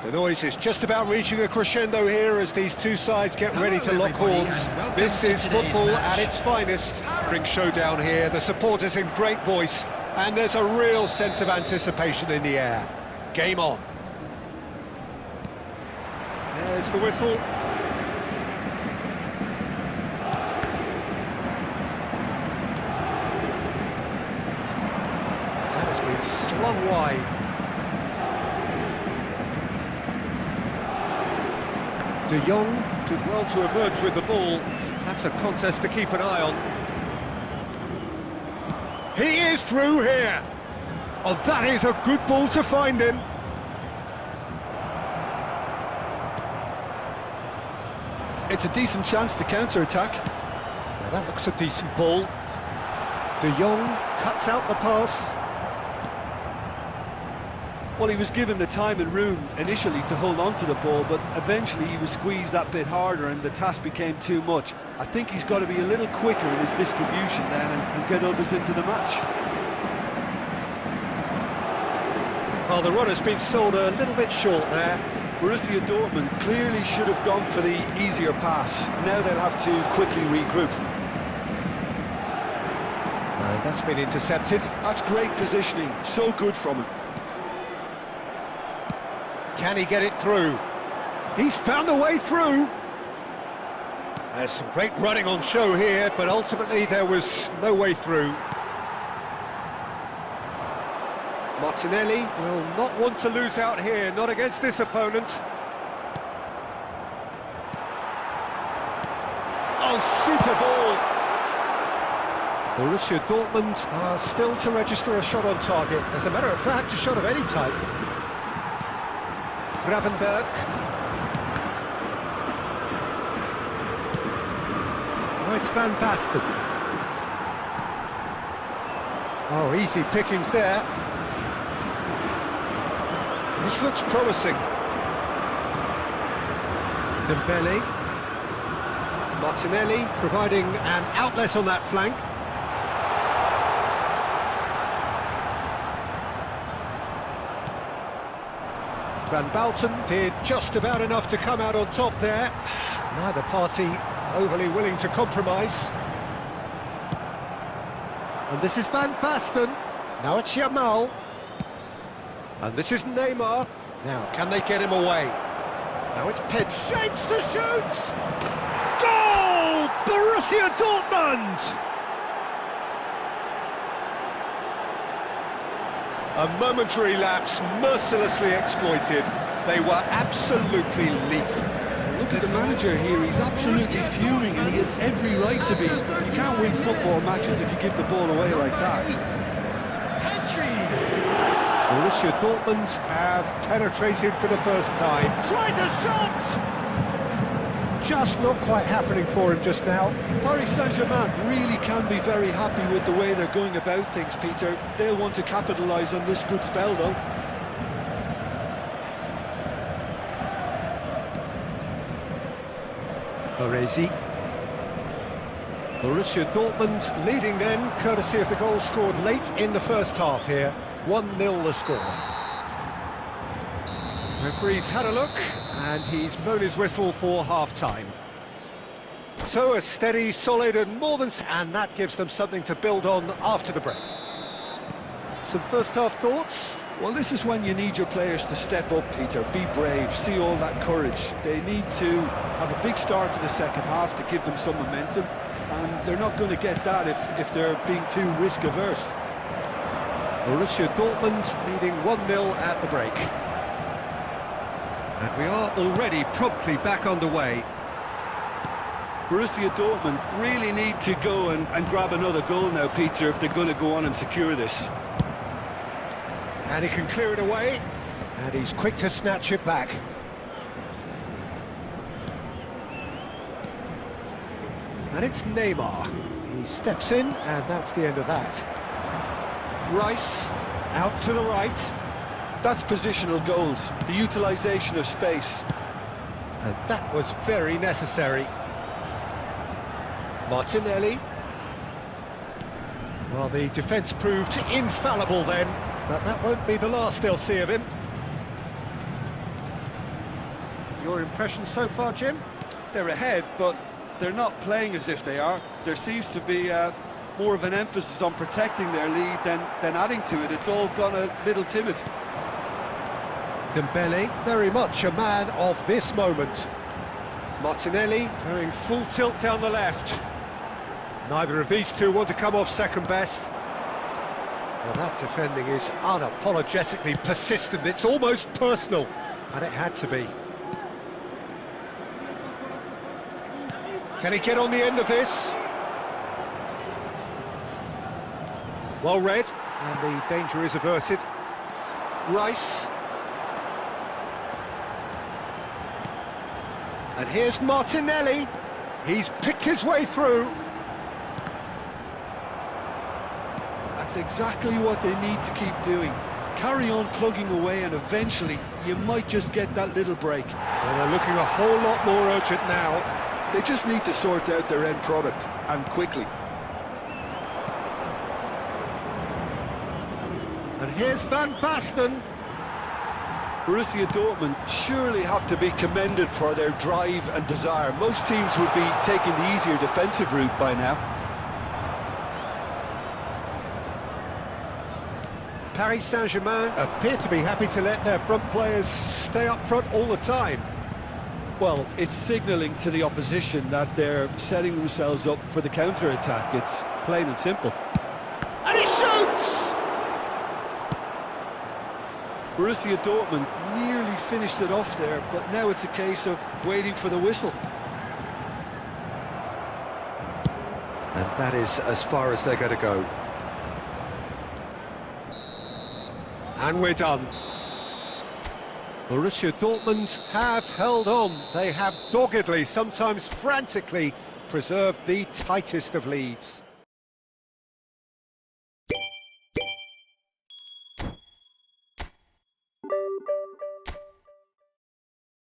The noise is just about reaching a crescendo here as these two sides get ready to lock horns. This is football at its finest. Ring showdown here, the supporters in great voice, and there's a real sense of anticipation in the air. Game on. There's the whistle. That has been slung wide. De Jong did well to emerge with the ball. That's a contest to keep an eye on. He is through here. Oh, that is a good ball to find him. It's a decent chance to counter-attack. Now that looks a decent ball. De Jong cuts out the pass. Well, he was given the time and room initially to hold on to the ball, but eventually he was squeezed that bit harder and the task became too much. I think he's got to be a little quicker in his distribution then and get others into the match. Well, the run has been sold a little bit short there. Borussia Dortmund clearly should have gone for the easier pass. Now they'll have to quickly regroup. And that's been intercepted. That's great positioning, so good from him. Can he get it through? He's found a way through. There's some great running on show here, but ultimately there was no way through. Martinelli will not want to lose out here, not against this opponent. Oh, super ball! Borussia Dortmund are still to register a shot on target. As a matter of fact, a shot of any type. Gravenberg. Oh, it's Van Basten. Oh, easy pickings there. This looks promising. Dembele. Martinelli providing an outlet on that flank. Van Basten did just about enough to come out on top there. Neither party overly willing to compromise. And this is Van Basten. Now it's Yamal. And this is Neymar. Now, can they get him away? Now it's Ped. Shapes to shoot! Goal! Borussia Dortmund! A momentary lapse, mercilessly exploited. They were absolutely lethal. Look at the manager here, he's absolutely fuming and he has every right to be. You can't win football matches if you give the ball away like that. Borussia Dortmund have penetrated for the first time. Tries a shot! Just not quite happening for him just now. Paris Saint-Germain really can be very happy with the way they're going about things, Peter. They'll want to capitalise on this good spell, though. Baresi. Borussia Dortmund leading then, courtesy of the goal scored late in the first half here. 1-0 the score. Referee's had a look, and he's blown his whistle for half-time. So a steady, solid and more than... and that gives them something to build on after the break. Some first-half thoughts? Well, this is when you need your players to step up, Peter. Be brave, see all that courage. They need to have a big start to the second half to give them some momentum, and they're not going to get that if they're being too risk-averse. Borussia Dortmund leading 1-0 at the break. And we are already promptly back underway. Borussia Dortmund really need to go and grab another goal now, Peter, if they're going to go on and secure this. And he can clear it away, and he's quick to snatch it back. And it's Neymar. He steps in, and that's the end of that. Rice, out to the right. That's positional goal, the utilisation of space. And that was very necessary. Martinelli. Well, the defence proved infallible then, but that won't be the last they'll see of him. Your impression so far, Jim? They're ahead, but they're not playing as if they are. There seems to be more of an emphasis on protecting their lead than adding to it. It's all gone a little timid. Dembele, very much a man of this moment. Martinelli going full tilt down the left. Neither of these two want to come off second best. Well, that defending is unapologetically persistent. It's almost personal, and it had to be. Can he get on the end of this? Well read, and the danger is averted. Rice. And here's Martinelli. He's picked his way through. That's exactly what they need to keep doing. Carry on plugging away, and eventually you might just get that little break. Well, they're looking a whole lot more urgent now. They just need to sort out their end product, and quickly. And here's Van Basten. Borussia Dortmund surely have to be commended for their drive and desire. Most teams would be taking the easier defensive route by now. Paris Saint-Germain appear to be happy to let their front players stay up front all the time. Well, it's signalling to the opposition that they're setting themselves up for the counter-attack. It's plain and simple. And he shoots! Borussia Dortmund nearly finished it off there, but now it's a case of waiting for the whistle. And that is as far as they're going to go. And we're done. Borussia Dortmund have held on. They have doggedly, sometimes frantically, preserved the tightest of leads.